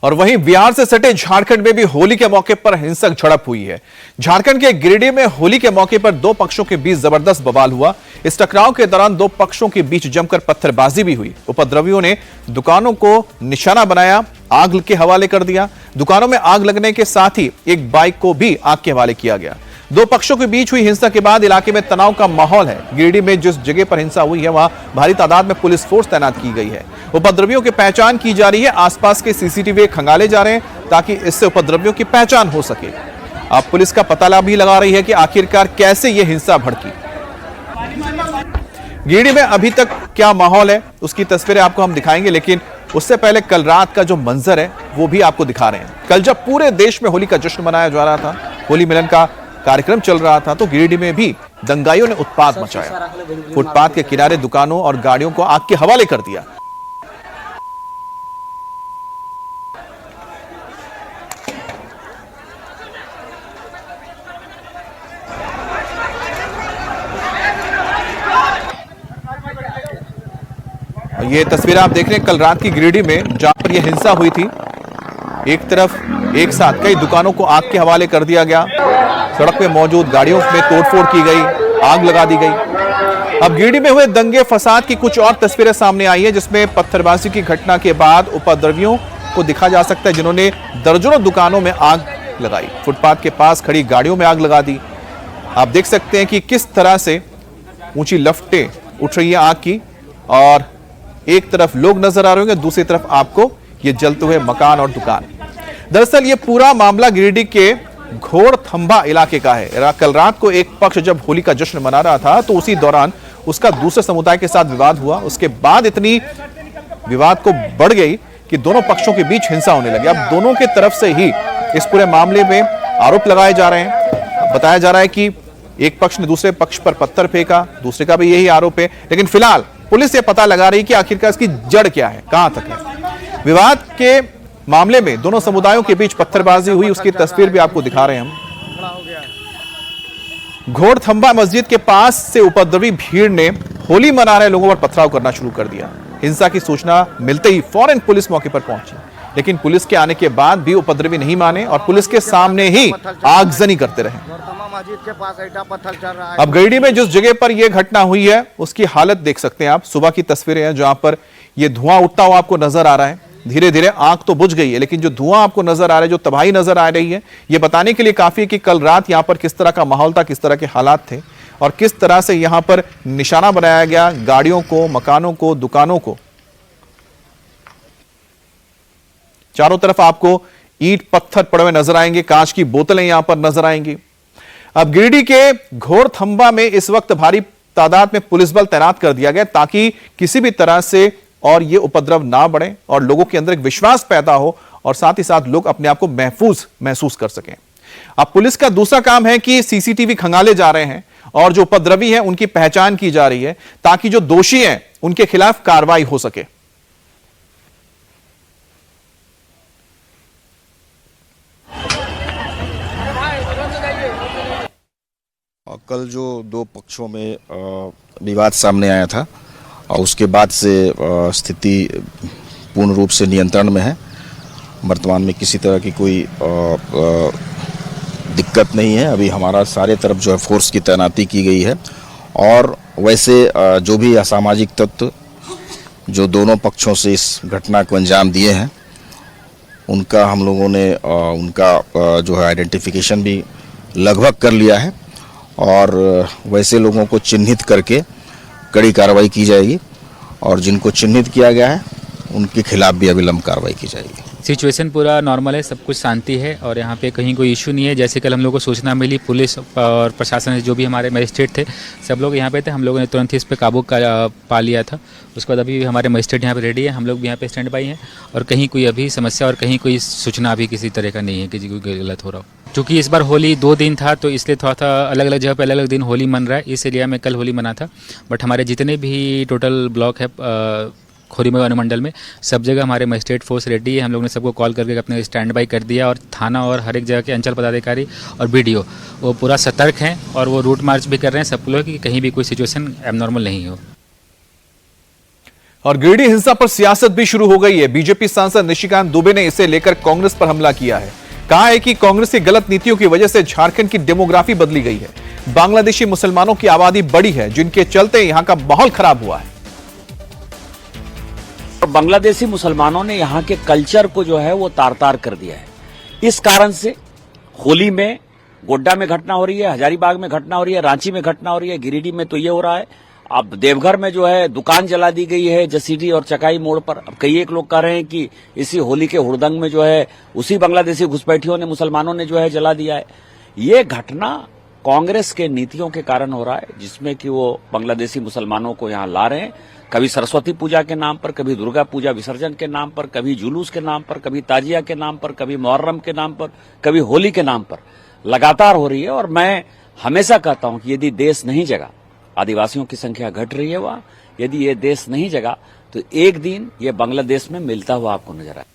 और वहीं बिहार से सटे झारखंड में भी होली के मौके पर हिंसक झड़प हुई है। झारखंड के गिरिडीह में होली के मौके पर दो पक्षों के बीच जबरदस्त बवाल हुआ। इस टकराव के दौरान दो पक्षों के बीच जमकर पत्थरबाजी भी हुई। उपद्रवियों ने दुकानों को निशाना बनाया, आग के हवाले कर दिया। दुकानों में आग लगने के साथ ही एक बाइक को भी आग के हवाले किया गया। दो पक्षों के बीच हुई हिंसा के बाद इलाके में तनाव का माहौल है। गिरिडीह में जिस जगह पर हिंसा हुई है वहां भारी तादाद में पुलिस फोर्स तैनात की गई है। उपद्रवियों की पहचान की जा रही है। आसपास के सीसीटीवी खंगाले जा रहे हैं ताकि इससे उपद्रवियों की पहचान हो सके। अब पुलिस का पता भी लगा रही है कि आखिरकार कैसे यह हिंसा भड़की। गिरिडीह में अभी तक क्या माहौल है उसकी तस्वीरें आपको हम दिखाएंगे, लेकिन उससे पहले कल रात का जो मंजर है वो भी आपको दिखा रहे हैं। कल जब पूरे देश में होली का जश्न मनाया जा रहा था, होली मिलन का कार्यक्रम चल रहा था, तो गिरिडीह में भी दंगाइयों ने उत्पात मचाया। फुटपाथ के किनारे दुकानों और गाड़ियों को आग के हवाले कर दिया। ये तस्वीर आप देख रहे हैं कल रात की गिरिडीह में, जहां पर यह हिंसा हुई थी। एक तरफ एक साथ कई दुकानों को आग के हवाले कर दिया गया, सड़क पे मौजूद गाड़ियों में तोड़फोड़ की गई, आग लगा दी गई। अब गिरिडीह में हुए दंगे फसाद की कुछ और तस्वीरें सामने आई है, जिसमें पत्थरबाजी की घटना के बाद उपद्रवियों को दिखा जा सकता है जिन्होंने दर्जनों दुकानों में आग लगाई, फुटपाथ के पास खड़ी गाड़ियों में आग लगा दी। आप देख सकते हैं कि किस तरह से ऊंची लपटें उठ रही है आग की, और एक तरफ लोग नजर आ रहे होंगे, दूसरी तरफ आपको ये जलते हुए मकान और दुकान। दरअसल ये पूरा मामला गिरिडीह के घोड़थंबा इलाके का है। कल रात को एक पक्ष जब होली का जश्न मना रहा था तो उसी दौरान उसका दूसरे समुदाय के साथ विवाद हुआ। उसके बाद इतनी विवाद को बढ़ गई कि दोनों पक्षों के बीच हिंसा होने लगी। अब दोनों के तरफ से ही इस पूरे मामले में आरोप लगाए जा रहे हैं। बताया जा रहा है कि एक पक्ष ने दूसरे पक्ष पर पत्थर फेंका, दूसरे का भी यही आरोप है। लेकिन फिलहाल पुलिस ये पता लगा रही है कि आखिरकार इसकी जड़ क्या है, कहां तक है। विवाद के मामले में दोनों समुदायों के बीच पत्थरबाजी हुई, उसकी तस्वीर भी आपको दिखा रहे हैं हम। घोड़थंबा मस्जिद के पास से उपद्रवी भीड़ ने होली मना रहे लोगों पर पथराव करना शुरू कर दिया। हिंसा की सूचना मिलते ही फौरन पुलिस मौके पर पहुंची, लेकिन पुलिस के आने के बाद भी उपद्रवी नहीं माने और पुलिस के सामने ही आगजनी करते रहे। अब गिरिडीह में जिस जगह पर यह घटना हुई है उसकी हालत देख सकते हैं आप। सुबह की तस्वीरें हैं जहां पर यह धुआं उठता हुआ आपको नजर आ रहा है। धीरे धीरे आग तो बुझ गई है, लेकिन जो धुआं आपको नजर आ रहा है, जो तबाही नजर आ रही है, यह बताने के लिए काफी है कि कल रात यहां पर किस तरह का माहौल था, किस तरह के हालात थे और किस तरह से यहां पर निशाना बनाया गया गाड़ियों को, मकानों को, दुकानों को। चारों तरफ आपको ईंट पत्थर पड़े हुए नजर आएंगे, कांच की बोतलें यहां पर नजर आएंगी। अब गिरिडीह के घोड़थंबा में इस वक्त भारी तादाद में पुलिस बल तैनात कर दिया गया ताकि किसी भी तरह से और ये उपद्रव ना बढ़े और लोगों के अंदर एक विश्वास पैदा हो और साथ ही साथ लोग अपने आप को महफूज महसूस कर सकें। अब पुलिस का दूसरा काम है कि सीसीटीवी खंगाले जा रहे हैं और जो उपद्रवी हैं उनकी पहचान की जा रही है ताकि जो दोषी हैं उनके खिलाफ कार्रवाई हो सके। कल जो दो पक्षों में विवाद सामने आया था और उसके बाद से स्थिति पूर्ण रूप से नियंत्रण में है। वर्तमान में किसी तरह की कोई दिक्कत नहीं है। अभी हमारा सारे तरफ जो है फोर्स की तैनाती की गई है और वैसे जो भी असामाजिक तत्व जो दोनों पक्षों से इस घटना को अंजाम दिए हैं उनका हम लोगों ने उनका जो है आइडेंटिफिकेशन भी लगभग कर लिया है और वैसे लोगों को चिन्हित करके कड़ी कार्रवाई की जाएगी और जिनको चिन्हित किया गया है उनके खिलाफ भी अविलंब कार्रवाई की जाएगी। सिचुएशन पूरा नॉर्मल है, सब कुछ शांति है और यहाँ पे कहीं कोई इशू नहीं है। जैसे कल हम लोग को सूचना मिली, पुलिस और प्रशासन जो भी हमारे मजिस्ट्रेट थे सब लोग यहाँ पे थे। हम लोगों ने तुरंत ही इस पर काबू पा लिया था। उसके बाद अभी हमारे मजिस्ट्रेट यहाँ पे रेडी है, हम लोग भी यहाँ पे स्टैंड बाई हैं और कहीं कोई अभी समस्या और कहीं कोई सूचना अभी किसी तरह का नहीं है कि कोई गलत हो रहा हो। क्योंकि इस बार होली 2 दिन था तो इसलिए थोड़ा सा अलग अलग जगह पे अलग अलग दिन होली मन रहा है, इस एरिया में कल होली मना था। बट हमारे जितने भी टोटल ब्लॉक है खोरीमल अनुमंडल में सब जगह हमारे मजिस्ट्रेट फोर्स रेडी है। हम लोग ने सबको कॉल करके अपने स्टैंड बाई कर दिया और थाना और हर एक जगह के अंचल पदाधिकारी और बीडीओ वो पूरा सतर्क हैं और वो रूट मार्च भी कर रहे हैं सब लोग कि कहीं भी कोई सिचुएशन एबनॉर्मल नहीं हो। और गिरिडीह हिंसा पर सियासत भी शुरू हो गई है। बीजेपी सांसद निशिकांत दुबे ने इसे लेकर कांग्रेस पर हमला किया है। कहा है कि कांग्रेस की गलत नीतियों की वजह से झारखंड की डेमोग्राफी बदली गई है। बांग्लादेशी मुसलमानों की आबादी बढ़ी है, जिनके चलते यहां का माहौल खराब हुआ है। बांग्लादेशी मुसलमानों ने यहाँ के कल्चर को जो है वो तार तार कर दिया है। इस कारण से होली में गोड्डा में घटना हो रही है, हजारीबाग में घटना हो रही है, रांची में घटना हो रही है, गिरिडीह में तो ये हो रहा है। अब देवघर में जो है दुकान जला दी गई है जसीडीह और चकाई मोड़ पर। अब कई एक लोग कह रहे हैं कि इसी होली के हुड़दंग में जो है उसी बांग्लादेशी घुसपैठियों ने मुसलमानों ने जो है जला दिया है। ये घटना कांग्रेस के नीतियों के कारण हो रहा है, जिसमें कि वो बांग्लादेशी मुसलमानों को यहाँ ला रहे हैं, कभी सरस्वती पूजा के नाम पर, कभी दुर्गा पूजा विसर्जन के नाम पर, कभी जुलूस के नाम पर, कभी ताजिया के नाम पर, कभी मुहर्रम के नाम पर, कभी होली के नाम पर लगातार हो रही है। और मैं हमेशा कहता हूं कि यदि देश नहीं जगा, आदिवासियों की संख्या घट रही है वहां, यदि ये देश नहीं जगा तो एक दिन ये बांग्लादेश में मिलता हुआ आपको नजर आए।